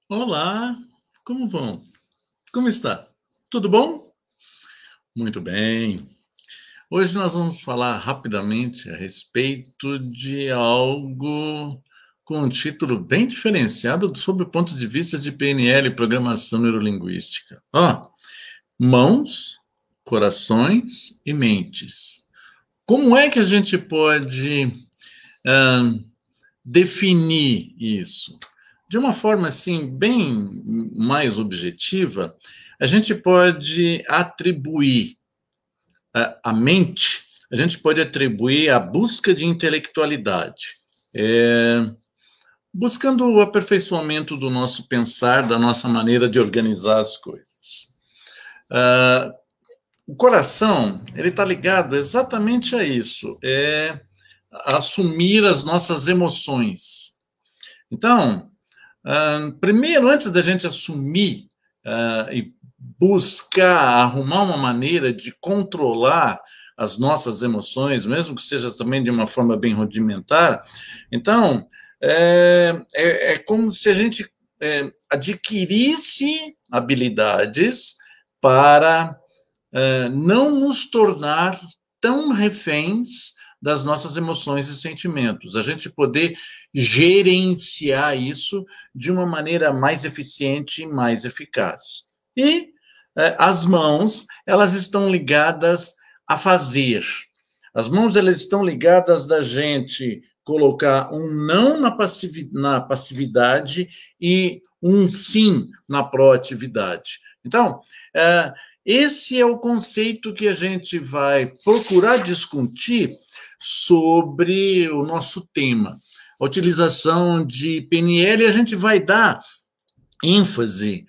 Olá, como vão? Como está? Tudo bom? Muito bem. Hoje nós vamos falar rapidamente a respeito de algo com um título bem diferenciado sob o ponto de vista de PNL, Programação Neurolinguística. Mãos, corações e mentes. Como é que a gente pode ah, definir isso? De uma forma assim bem mais objetiva, a gente pode atribuir a mente, a gente pode atribuir a busca de intelectualidade, é, buscando o aperfeiçoamento do nosso pensar, da nossa maneira de organizar as coisas. O coração, ele está ligado exatamente a isso, a assumir as nossas emoções. Então, primeiro, antes da gente assumir e buscar arrumar uma maneira de controlar as nossas emoções, mesmo que seja também de uma forma bem rudimentar, então, é como se a gente adquirisse habilidades para não nos tornar tão reféns das nossas emoções e sentimentos, a gente poder gerenciar isso de uma maneira mais eficiente e mais eficaz. E as mãos, elas estão ligadas a fazer. As mãos, elas estão ligadas da gente colocar um não na passividade e um sim na proatividade. Então, esse é o conceito que a gente vai procurar discutir sobre o nosso tema. A utilização de PNL, a gente vai dar ênfase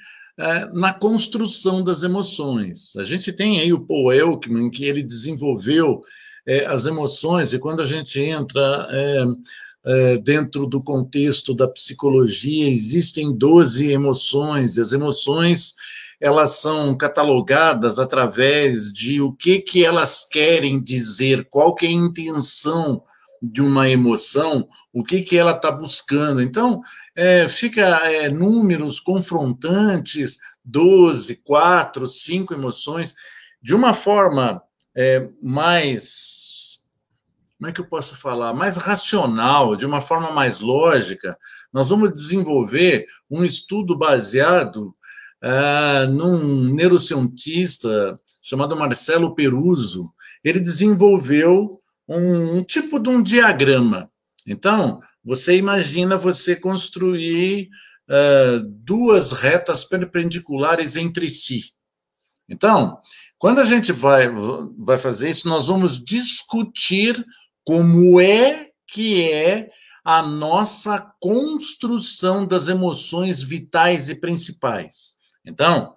na construção das emoções. A gente tem aí o Paul Ekman, que ele desenvolveu as emoções, e quando a gente entra dentro do contexto da psicologia, existem 12 emoções, e as emoções elas são catalogadas através de o que elas querem dizer, qual que é a intenção de uma emoção, o que ela está buscando. Então, fica números confrontantes, 12, 4, 5 emoções, de uma forma mais, como é que eu posso falar, mais racional, de uma forma mais lógica. Nós vamos desenvolver um estudo baseado num neurocientista chamado Marcelo Peruzzo. Ele desenvolveu um tipo de um diagrama. Então, você imagina você construir duas retas perpendiculares entre si. Então, quando a gente vai fazer isso, nós vamos discutir como é que é a nossa construção das emoções vitais e principais. Então,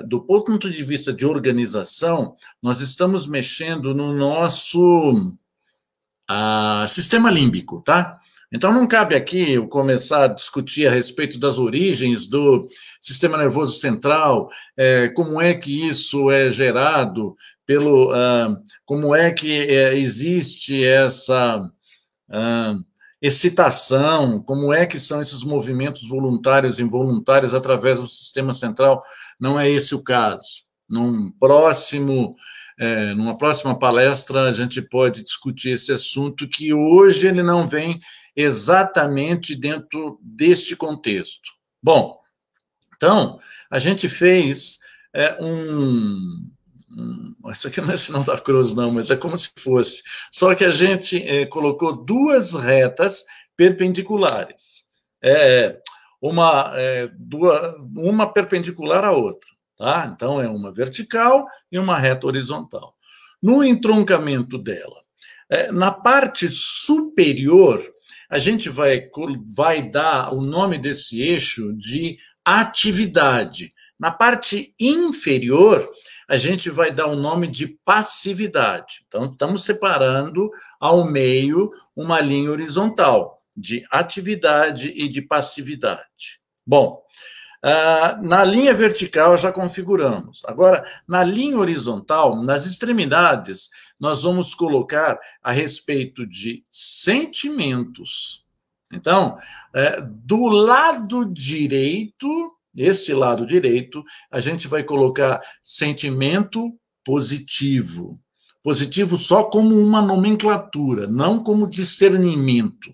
do ponto de vista de organização, nós estamos mexendo no nosso sistema límbico, tá? Então, não cabe aqui eu começar a discutir a respeito das origens do sistema nervoso central, como é que isso é gerado, como é que existe essa excitação, como é que são esses movimentos voluntários e involuntários através do sistema central. Não é esse o caso. Numa próxima palestra, a gente pode discutir esse assunto, que hoje ele não vem exatamente dentro deste contexto. Bom, então, a gente fez isso aqui não é sinal da cruz, não, mas é como se fosse. Só que a gente colocou duas retas perpendiculares. Uma perpendicular à outra. Tá? Então, é uma vertical e uma reta horizontal. No entroncamento dela, na parte superior, a gente vai dar o nome desse eixo de atividade. Na parte inferior, a gente vai dar o nome de passividade. Então, estamos separando ao meio uma linha horizontal de atividade e de passividade. Bom, na linha vertical já configuramos. Agora, na linha horizontal, nas extremidades, nós vamos colocar a respeito de sentimentos, Então, do lado direito, este lado direito, a gente vai colocar sentimento positivo. Positivo só como uma nomenclatura, não como discernimento.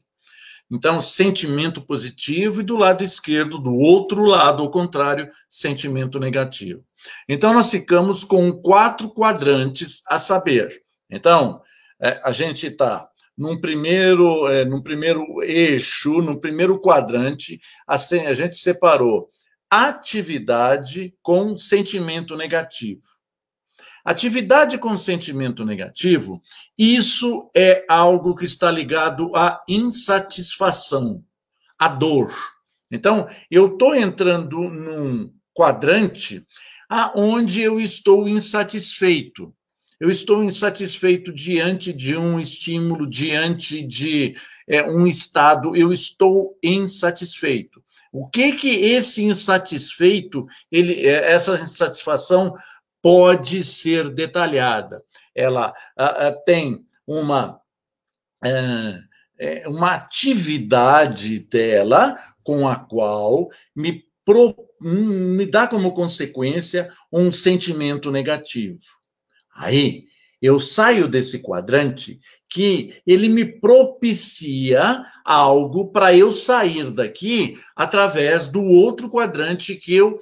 Então, sentimento positivo, e do lado esquerdo, do outro lado, ao contrário, sentimento negativo. Então, nós ficamos com 4 quadrantes a saber. Então, a gente está num primeiro eixo, no primeiro quadrante, assim, a gente separou atividade com sentimento negativo. Atividade com sentimento negativo, isso é algo que está ligado à insatisfação, à dor. Então, eu estou entrando num quadrante aonde eu estou insatisfeito. Eu estou insatisfeito diante de um estímulo, diante de um estado, eu estou insatisfeito. O que esse insatisfeito, essa insatisfação pode ser detalhada. Ela tem uma atividade dela com a qual me dá como consequência um sentimento negativo. Aí, eu saio desse quadrante que ele me propicia algo para eu sair daqui através do outro quadrante que eu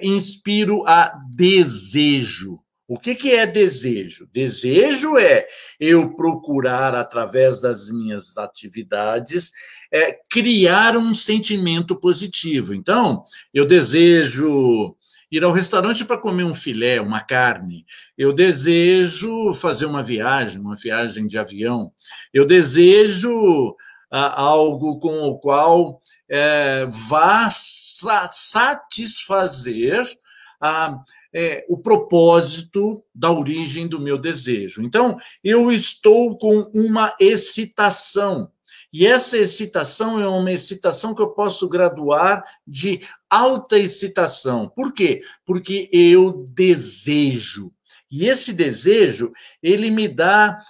inspiro a desejo. O que é desejo? Desejo é eu procurar, através das minhas atividades, criar um sentimento positivo. Então, eu desejo ir ao restaurante para comer um filé, uma carne. Eu desejo fazer uma viagem de avião. Eu desejo algo com o qual vá satisfazer o propósito da origem do meu desejo. Então, eu estou com uma excitação. E essa excitação é uma excitação que eu posso graduar de alta excitação. Por quê? Porque eu desejo. E esse desejo, ele me dá,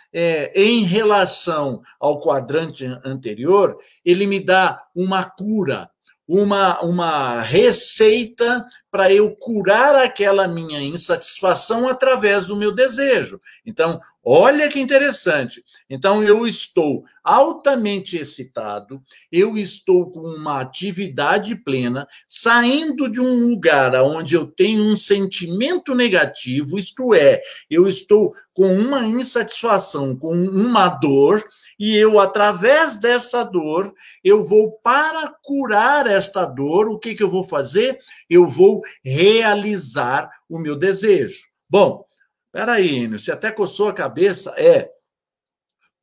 em relação ao quadrante anterior, ele me dá uma cura, uma receita para eu curar aquela minha insatisfação através do meu desejo. Então, olha que interessante. Então, eu estou altamente excitado, eu estou com uma atividade plena, saindo de um lugar onde eu tenho um sentimento negativo, isto é, eu estou com uma insatisfação, com uma dor, e eu, através dessa dor, eu vou, para curar esta dor, o que eu vou fazer? Eu vou realizar o meu desejo. Bom, peraí, Enio, você até coçou a cabeça.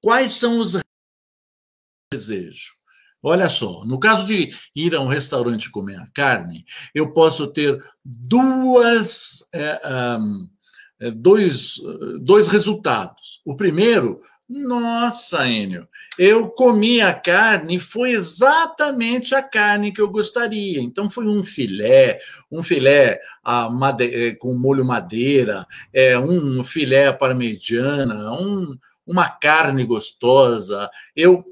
Quais são os desejos? Olha só, no caso de ir a um restaurante comer a carne, eu posso ter dois resultados. O primeiro, nossa, Enio, eu comi a carne e foi exatamente a carne que eu gostaria. Então, foi um filé com molho madeira, um filé parmegiana, uma carne gostosa. Eu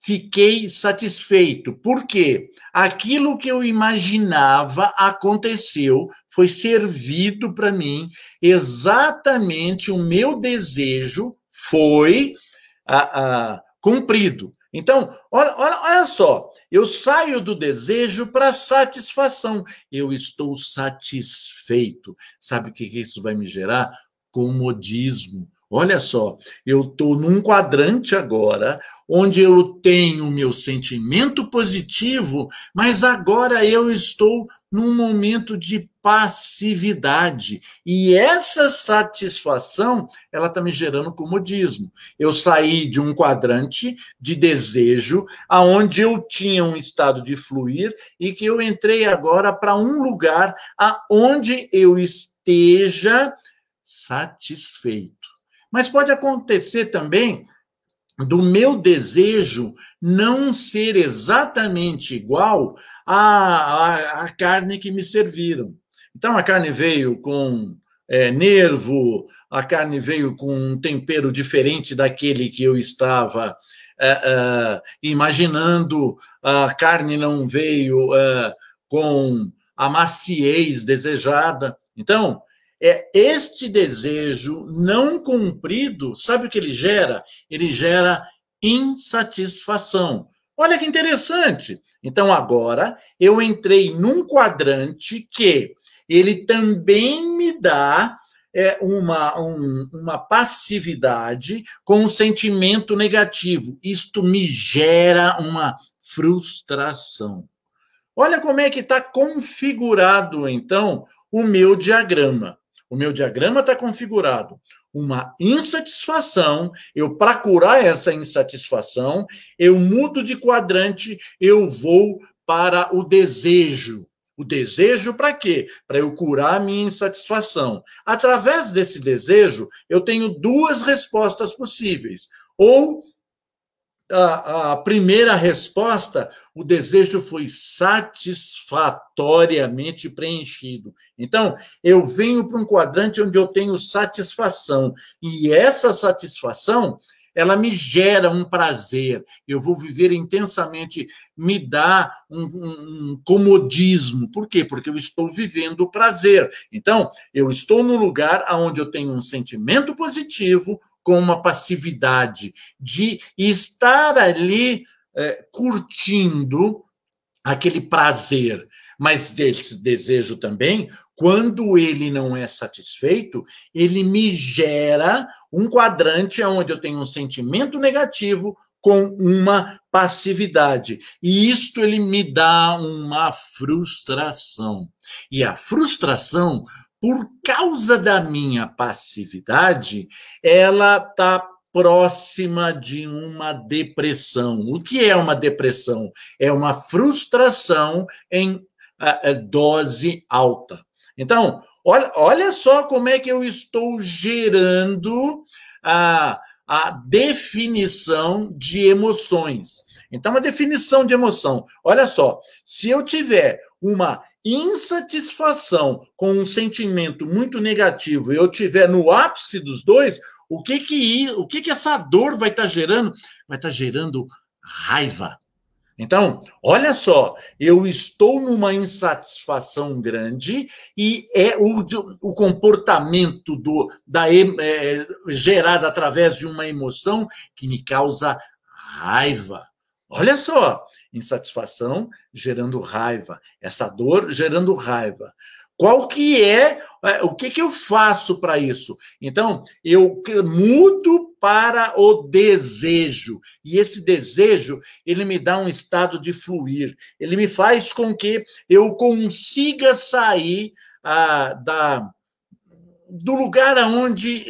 fiquei satisfeito. Por quê? Aquilo que eu imaginava aconteceu, foi servido para mim, exatamente o meu desejo foi cumprido. Então, olha só, eu saio do desejo para a satisfação. Eu estou satisfeito. Sabe o que isso vai me gerar? Comodismo. Olha só, eu estou num quadrante agora, onde eu tenho o meu sentimento positivo, mas agora eu estou num momento de passividade. E essa satisfação, ela está me gerando comodismo. Eu saí de um quadrante de desejo, aonde eu tinha um estado de fluir, e que eu entrei agora para um lugar aonde eu esteja satisfeito. Mas pode acontecer também do meu desejo não ser exatamente igual à carne que me serviram. Então, a carne veio com nervo, a carne veio com um tempero diferente daquele que eu estava imaginando a carne não veio com a maciez desejada. Então, este desejo não cumprido, sabe o que ele gera? Ele gera insatisfação. Olha que interessante. Então, agora, eu entrei num quadrante que ele também me dá uma passividade com um sentimento negativo. Isto me gera uma frustração. Olha como é que está configurado, então, o meu diagrama. O meu diagrama está configurado uma insatisfação. Eu, para curar essa insatisfação, eu mudo de quadrante, eu vou para o desejo. O desejo para quê? Para eu curar a minha insatisfação. Através desse desejo, eu tenho duas respostas possíveis. Ou a primeira resposta, o desejo foi satisfatoriamente preenchido. Então, eu venho para um quadrante onde eu tenho satisfação. E essa satisfação, ela me gera um prazer. Eu vou viver intensamente, me dá um comodismo. Por quê? Porque eu estou vivendo o prazer. Então, eu estou no lugar onde eu tenho um sentimento positivo, com uma passividade de estar ali curtindo aquele prazer. Mas esse desejo também, quando ele não é satisfeito, ele me gera um quadrante onde eu tenho um sentimento negativo com uma passividade. E isto ele me dá uma frustração. E a frustração, por causa da minha passividade, ela está próxima de uma depressão. O que é uma depressão? É uma frustração em dose alta. Então, olha só como é que eu estou gerando a definição de emoções. Então, a definição de emoção, olha só, se eu tiver uma insatisfação com um sentimento muito negativo e eu tiver no ápice dos dois, o que essa dor vai estar gerando? Vai estar gerando raiva. Então, olha só, eu estou numa insatisfação grande e é o comportamento gerado através de uma emoção que me causa raiva. Olha só, insatisfação gerando raiva, essa dor gerando raiva. Qual que o que eu faço para isso? Então, eu mudo para o desejo. E esse desejo, ele me dá um estado de fluir. Ele me faz com que eu consiga sair do lugar onde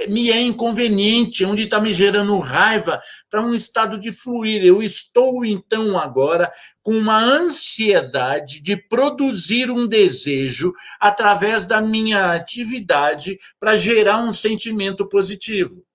me é inconveniente, onde está me gerando raiva, para um estado de fluir. Eu estou, então, agora com uma ansiedade de produzir um desejo através da minha atividade para gerar um sentimento positivo.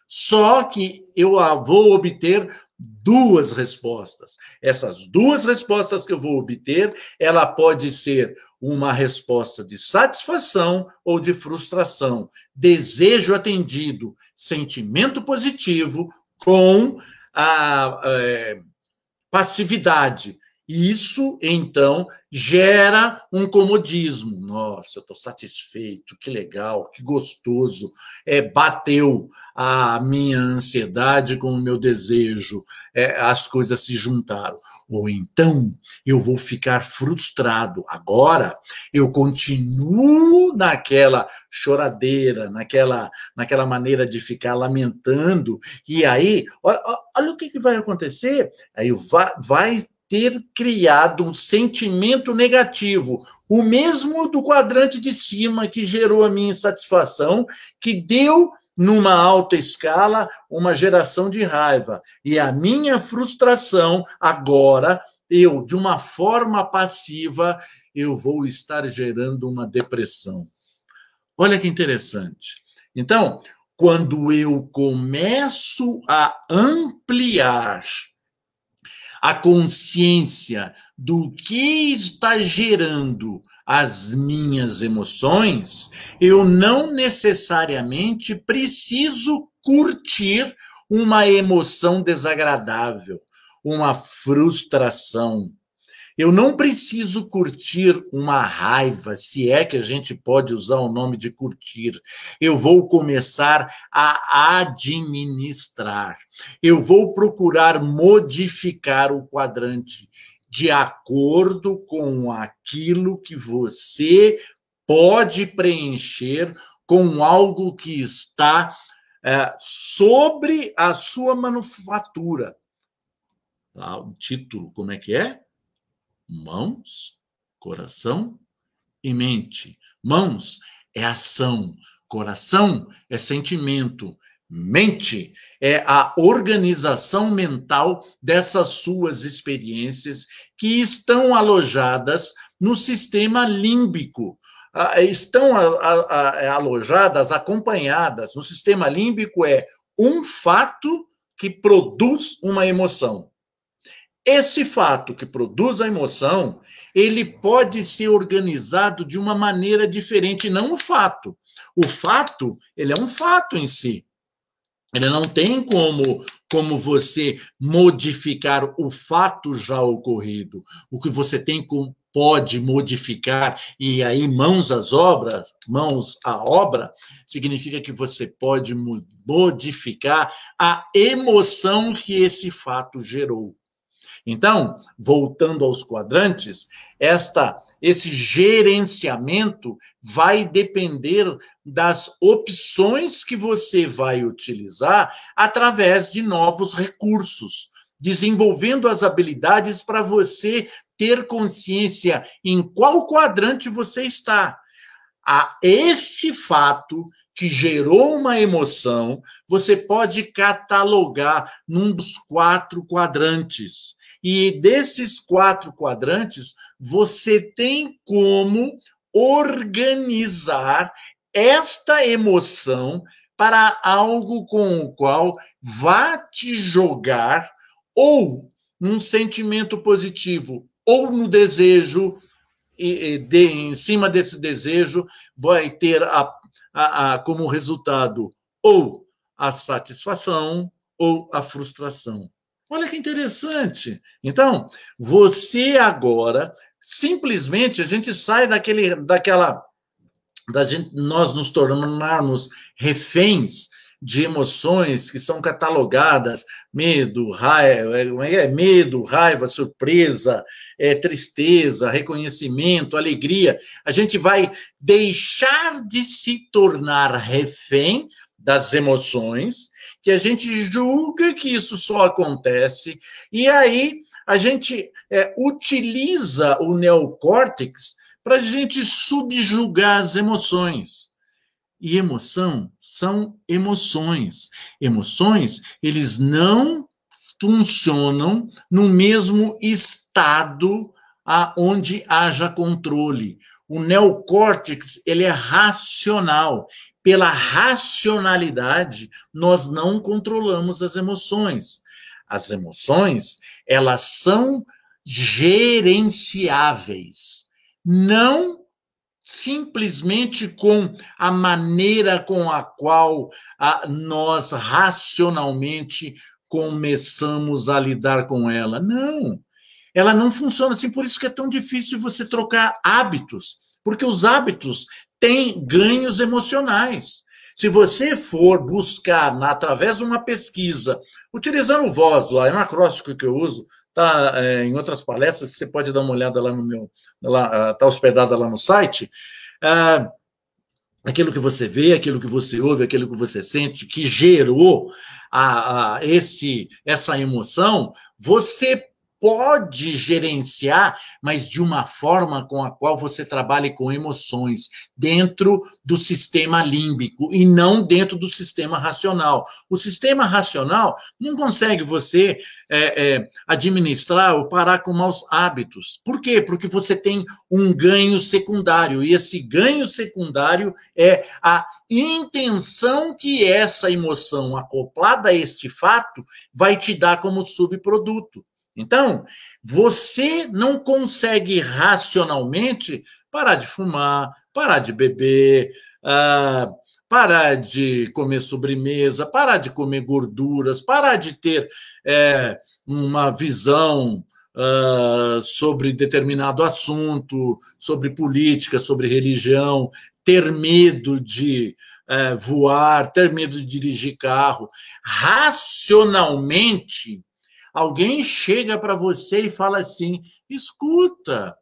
Só que eu vou obter duas respostas. Essas duas respostas que eu vou obter, ela pode ser uma resposta de satisfação ou de frustração. Desejo atendido, sentimento positivo com a passividade. Isso, então, gera um comodismo. Nossa, eu estou satisfeito, que legal, que gostoso. Bateu a minha ansiedade com o meu desejo, as coisas se juntaram. Ou então, eu vou ficar frustrado. Agora, eu continuo naquela choradeira, naquela maneira de ficar lamentando. E aí, olha o que vai acontecer. Aí vai ter criado um sentimento negativo, o mesmo do quadrante de cima que gerou a minha insatisfação, que deu, numa alta escala, uma geração de raiva. E a minha frustração, agora, de uma forma passiva, eu vou estar gerando uma depressão. Olha que interessante. Então, quando eu começo a ampliar a consciência do que está gerando as minhas emoções, eu não necessariamente preciso curtir uma emoção desagradável, uma frustração. Eu não preciso curtir uma raiva, se é que a gente pode usar o nome de curtir. Eu vou começar a administrar. Eu vou procurar modificar o quadrante de acordo com aquilo que você pode preencher com algo que está sobre a sua manufatura. Lá, o título, como é que é? Mãos, coração e mente. Mãos é ação, coração é sentimento, mente é a organização mental dessas suas experiências que estão alojadas no sistema límbico. Estão alojadas, acompanhadas. No sistema límbico é um fato que produz uma emoção. Esse fato que produz a emoção, ele pode ser organizado de uma maneira diferente, não o fato. O fato, ele é um fato em si. Ele não tem como você modificar o fato já ocorrido. O que você tem pode modificar, e aí mãos à obra, significa que você pode modificar a emoção que esse fato gerou. Então, voltando aos quadrantes, esse gerenciamento vai depender das opções que você vai utilizar através de novos recursos, desenvolvendo as habilidades para você ter consciência em qual quadrante você está. Este fato que gerou uma emoção, você pode catalogar num dos 4 quadrantes. E desses 4 quadrantes, você tem como organizar esta emoção para algo com o qual vá te jogar ou num sentimento positivo, ou no desejo, em cima desse desejo, vai ter como resultado ou a satisfação ou a frustração. Olha que interessante. Então, você agora, simplesmente, a gente sai nós nos tornarmos reféns de emoções que são catalogadas, medo, raiva, surpresa, tristeza, reconhecimento, alegria. A gente vai deixar de se tornar refém das emoções, que a gente julga que isso só acontece, e aí a gente utiliza o neocórtex para a gente subjugar as emoções. E emoção são emoções. Emoções, eles não funcionam no mesmo estado onde haja controle. O neocórtex, ele é racional. Pela racionalidade, nós não controlamos as emoções. As emoções, elas são gerenciáveis. Não simplesmente com a maneira com a qual nós racionalmente começamos a lidar com ela. Não, ela não funciona assim, por isso que é tão difícil você trocar hábitos, porque os hábitos têm ganhos emocionais. Se você for buscar, através de uma pesquisa, utilizando o Voz lá, é um acróstico que eu uso, está em outras palestras, você pode dar uma olhada lá no meu, está hospedada lá no site, aquilo que você vê, aquilo que você ouve, aquilo que você sente, que gerou essa emoção, você pode gerenciar, mas de uma forma com a qual você trabalhe com emoções, dentro do sistema límbico e não dentro do sistema racional. O sistema racional não consegue você administrar ou parar com maus hábitos. Por quê? Porque você tem um ganho secundário, e esse ganho secundário é a intenção que essa emoção acoplada a este fato vai te dar como subproduto. Então, você não consegue racionalmente parar de fumar, parar de beber, parar de comer sobremesa, parar de comer gorduras, parar de ter uma visão sobre determinado assunto, sobre política, sobre religião, ter medo de voar, ter medo de dirigir carro. Racionalmente, alguém chega para você e fala assim: escuta,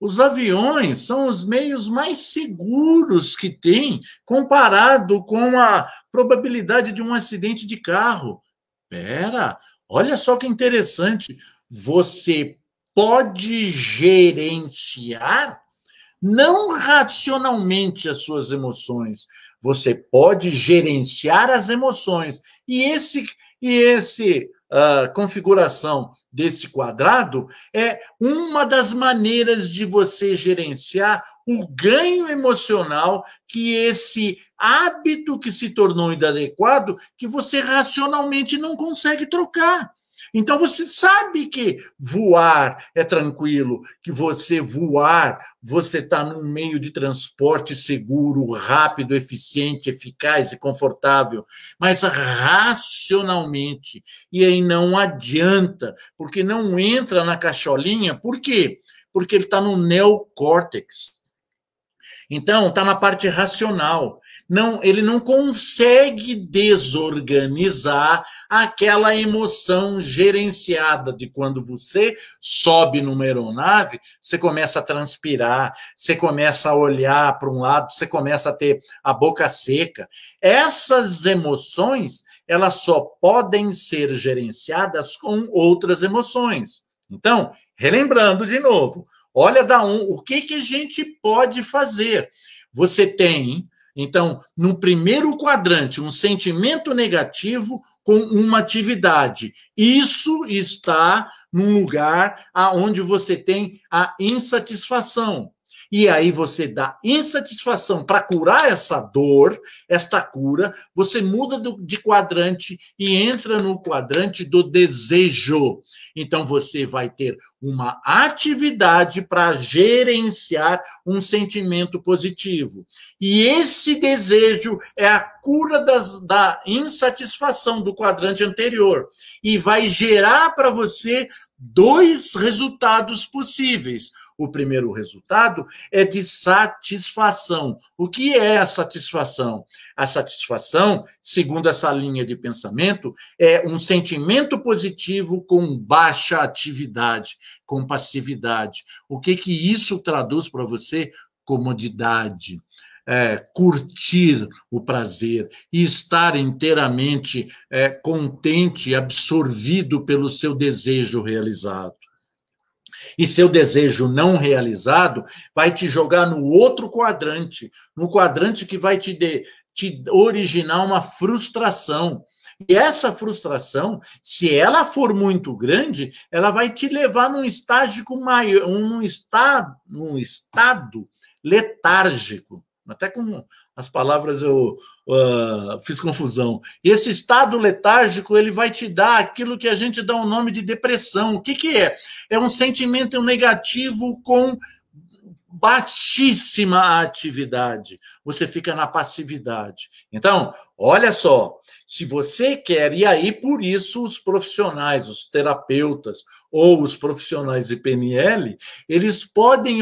os aviões são os meios mais seguros que tem comparado com a probabilidade de um acidente de carro. Espera, olha só que interessante. Você pode gerenciar não racionalmente as suas emoções. Você pode gerenciar as emoções. E esse configuração desse quadrado é uma das maneiras de você gerenciar o ganho emocional que esse hábito que se tornou inadequado, que você racionalmente não consegue trocar. Então, você sabe que voar é tranquilo, que você está num meio de transporte seguro, rápido, eficiente, eficaz e confortável, mas racionalmente. E aí não adianta, porque não entra na cacholinha. Por quê? Porque ele está no neocórtex. Então, está na parte racional. Não, ele não consegue desorganizar aquela emoção gerenciada de quando você sobe numa aeronave, você começa a transpirar, você começa a olhar para um lado, você começa a ter a boca seca. Essas emoções, elas só podem ser gerenciadas com outras emoções. Então, relembrando de novo, olha o que a gente pode fazer. Você tem, então, no primeiro quadrante, um sentimento negativo com uma atividade. Isso está num lugar onde você tem a insatisfação. E aí você dá insatisfação para curar essa dor, esta cura, você muda de quadrante e entra no quadrante do desejo. Então você vai ter uma atividade para gerenciar um sentimento positivo. E esse desejo é a cura da insatisfação do quadrante anterior. E vai gerar para você 2 resultados possíveis. O primeiro resultado é de satisfação. O que é a satisfação? A satisfação, segundo essa linha de pensamento, é um sentimento positivo com baixa atividade, com passividade. O que isso traduz para você? Comodidade. Curtir o prazer e estar inteiramente contente, absorvido pelo seu desejo realizado. E seu desejo não realizado vai te jogar no outro quadrante, no quadrante que vai te originar uma frustração. E essa frustração, se ela for muito grande, ela vai te levar num estágio maior, num estado letárgico. Até com as palavras eu fiz confusão. E esse estado letárgico, ele vai te dar aquilo que a gente dá o nome de depressão. O que é? É um sentimento negativo com baixíssima atividade. Você fica na passividade. Então, olha só, se você quer, e aí por isso os profissionais, os terapeutas ou os profissionais de PNL, eles podem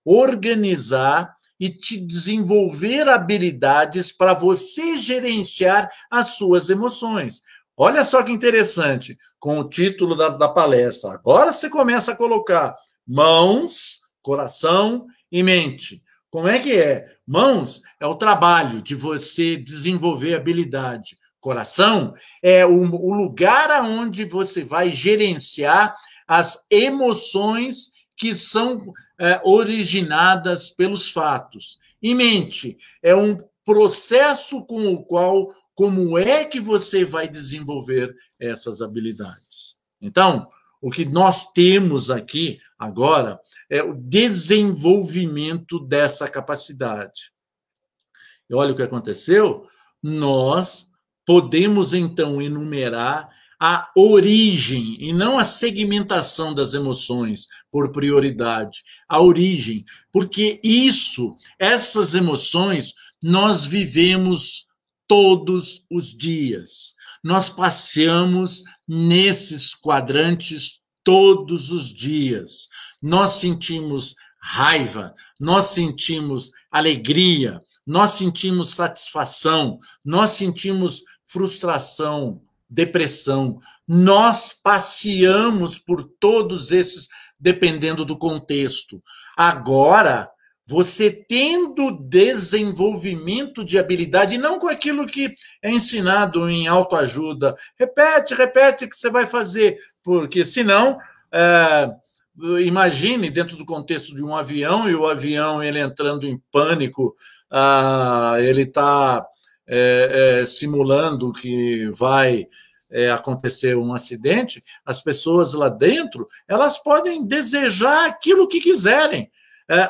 organizar e te desenvolver habilidades para você gerenciar as suas emoções. Olha só que interessante, com o título da palestra. Agora você começa a colocar mãos, coração e mente. Como é que é? Mãos é o trabalho de você desenvolver habilidade. Coração é o lugar onde você vai gerenciar as emoções que são originadas pelos fatos. E mente é um processo com o qual, como é que você vai desenvolver essas habilidades. Então, o que nós temos aqui agora é o desenvolvimento dessa capacidade. E olha o que aconteceu. Nós podemos, então, enumerar a origem e não a segmentação das emoções por prioridade. a origem, porque essas emoções, nós vivemos todos os dias. Nós passeamos nesses quadrantes todos os dias. Nós sentimos raiva, nós sentimos alegria, nós sentimos satisfação, nós sentimos frustração, depressão. Nós passeamos por todos esses, dependendo do contexto. Agora, você tendo desenvolvimento de habilidade, não com aquilo que é ensinado em autoajuda, repete que você vai fazer, porque senão, imagine dentro do contexto de um avião, e o avião ele entrando em pânico, ele está simulando que vai acontecer um acidente, as pessoas lá dentro, elas podem desejar aquilo que quiserem.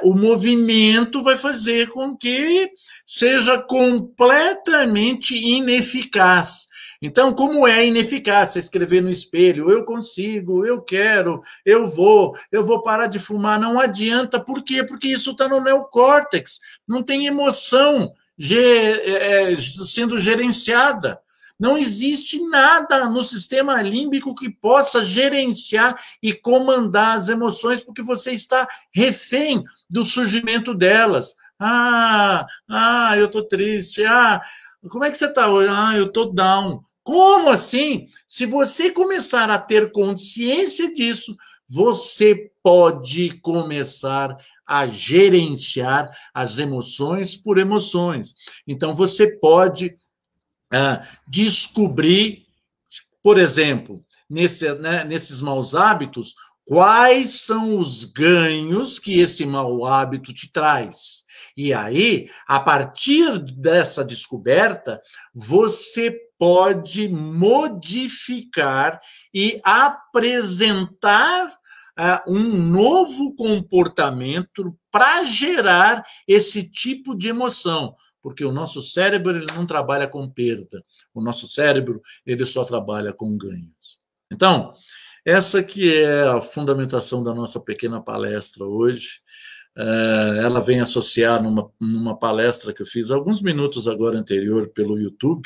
O movimento vai fazer com que seja completamente ineficaz. Então, como é ineficaz você escrever no espelho, eu consigo, eu quero, eu vou parar de fumar, não adianta. Por quê? Porque isso está no neocórtex, não tem emoção sendo gerenciada. Não existe nada no sistema límbico que possa gerenciar e comandar as emoções, porque você está refém do surgimento delas. Eu estou triste. Como é que você está hoje? Eu estou down. Como assim? Se você começar a ter consciência disso, você pode começar a gerenciar as emoções por emoções. Então, você pode descobrir, por exemplo, nesses maus hábitos, quais são os ganhos que esse mau hábito te traz. E aí, a partir dessa descoberta, você pode modificar e apresentar um novo comportamento para gerar esse tipo de emoção. Porque o nosso cérebro ele não trabalha com perda. O nosso cérebro ele só trabalha com ganhos. Então, essa que é a fundamentação da nossa pequena palestra hoje. Ela vem associar numa palestra que eu fiz alguns minutos agora anterior pelo YouTube,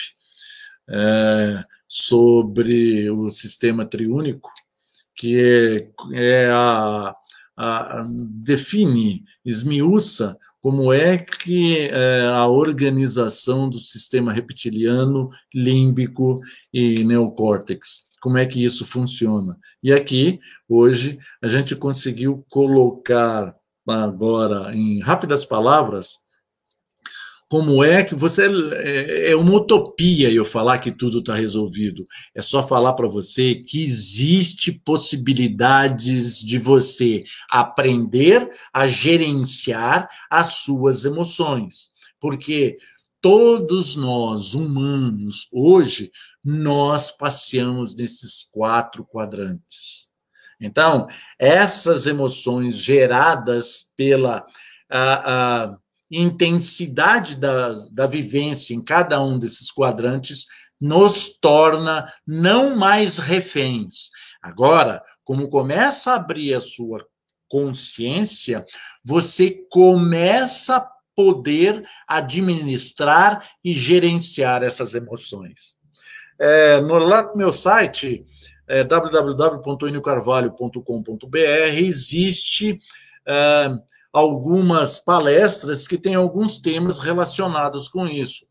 sobre o sistema triúnico, que define, esmiuça como é que a organização do sistema reptiliano, límbico e neocórtex, como é que isso funciona. E aqui, hoje, a gente conseguiu colocar agora, em rápidas palavras, como é que você... É uma utopia eu falar que tudo está resolvido. É só falar para você que existe possibilidades de você aprender a gerenciar as suas emoções. Porque todos nós, humanos, hoje, nós passeamos nesses 4 quadrantes. Então, essas emoções geradas pela... intensidade da vivência em cada um desses quadrantes nos torna não mais reféns. Agora, como começa a abrir a sua consciência, você começa a poder administrar e gerenciar essas emoções. Lá no meu site, www.eniocarvalho.com.br, existe... algumas palestras que têm alguns temas relacionados com isso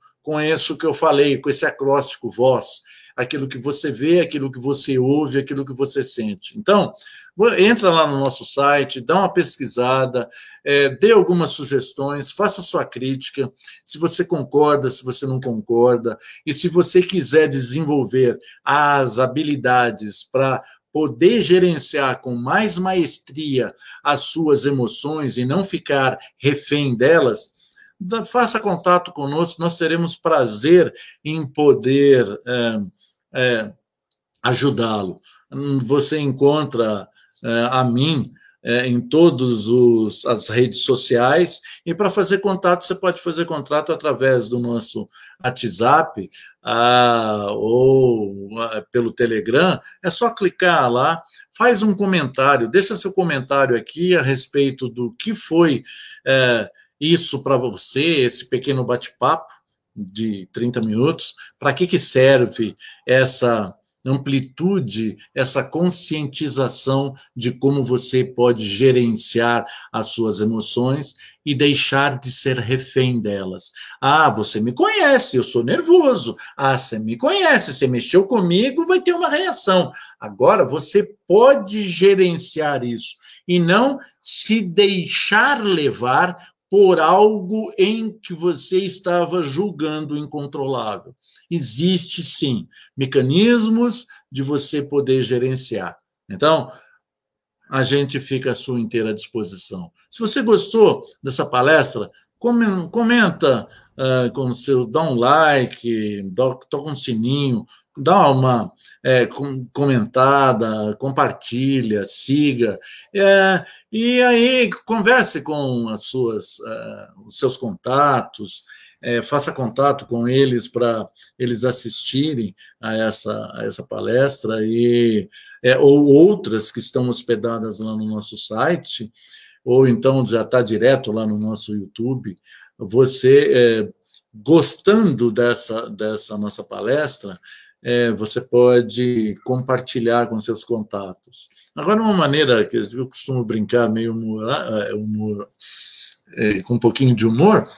que eu falei, com esse acróstico VOZ, aquilo que você vê, aquilo que você ouve, aquilo que você sente. Então, entra lá no nosso site, dá uma pesquisada, dê algumas sugestões, faça sua crítica, se você concorda, se você não concorda, e se você quiser desenvolver as habilidades para poder gerenciar com mais maestria as suas emoções e não ficar refém delas, faça contato conosco, nós teremos prazer em poder ajudá-lo. Você encontra a mim em todas as redes sociais, e para fazer contato, você pode fazer contato através do nosso WhatsApp, ou pelo Telegram. É só clicar lá, faz um comentário, deixa seu comentário aqui a respeito do que foi isso para você, esse pequeno bate-papo de 30 minutos, para que serve essa amplitude, essa conscientização de como você pode gerenciar as suas emoções e deixar de ser refém delas. Ah, você me conhece, eu sou nervoso. Ah, você me conhece, você mexeu comigo, vai ter uma reação. Agora, você pode gerenciar isso e não se deixar levar por algo em que você estava julgando incontrolável. Existe, sim, mecanismos de você poder gerenciar. Então, a gente fica à sua inteira disposição. Se você gostou dessa palestra, comenta com seu, dá um like, toca um sininho, dá uma comentada, compartilha, siga, e aí converse com os seus contatos, faça contato com eles para eles assistirem a essa palestra, ou outras que estão hospedadas lá no nosso site, ou então já está direto lá no nosso YouTube. Você, gostando dessa nossa palestra, você pode compartilhar com seus contatos. Agora, uma maneira que eu costumo brincar, meio com um pouquinho de humor,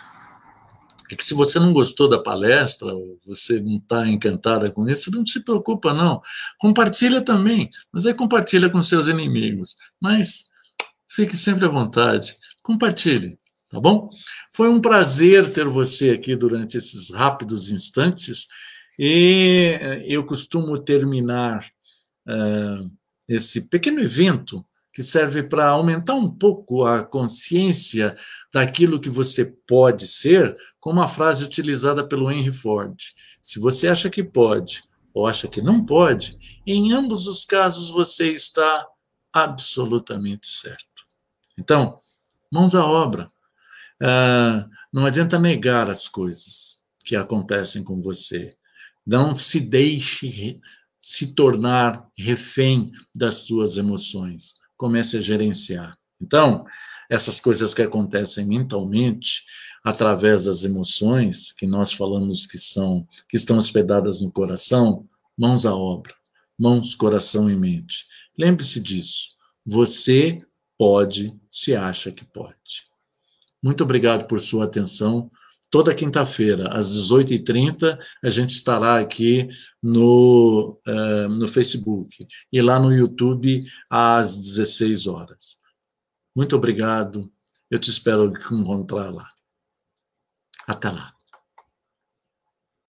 é que se você não gostou da palestra, ou você não está encantada com isso, não se preocupa, não. Compartilha também, mas aí compartilha com seus inimigos. Mas fique sempre à vontade, compartilhe, tá bom? Foi um prazer ter você aqui durante esses rápidos instantes, e eu costumo terminar esse pequeno evento que serve para aumentar um pouco a consciência daquilo que você pode ser, com uma frase utilizada pelo Henry Ford. Se você acha que pode ou acha que não pode, em ambos os casos você está absolutamente certo. Então, mãos à obra. Não adianta negar as coisas que acontecem com você. Não se deixe se tornar refém das suas emoções. Comece a gerenciar. Então, essas coisas que acontecem mentalmente, através das emoções, que nós falamos que estão hospedadas no coração, mãos à obra. Mãos, coração e mente. Lembre-se disso. Você pode, se acha que pode. Muito obrigado por sua atenção. Toda quinta-feira, às 18h30, a gente estará aqui no Facebook e lá no YouTube às 16 horas. Muito obrigado. Eu te espero encontrar lá. Até lá.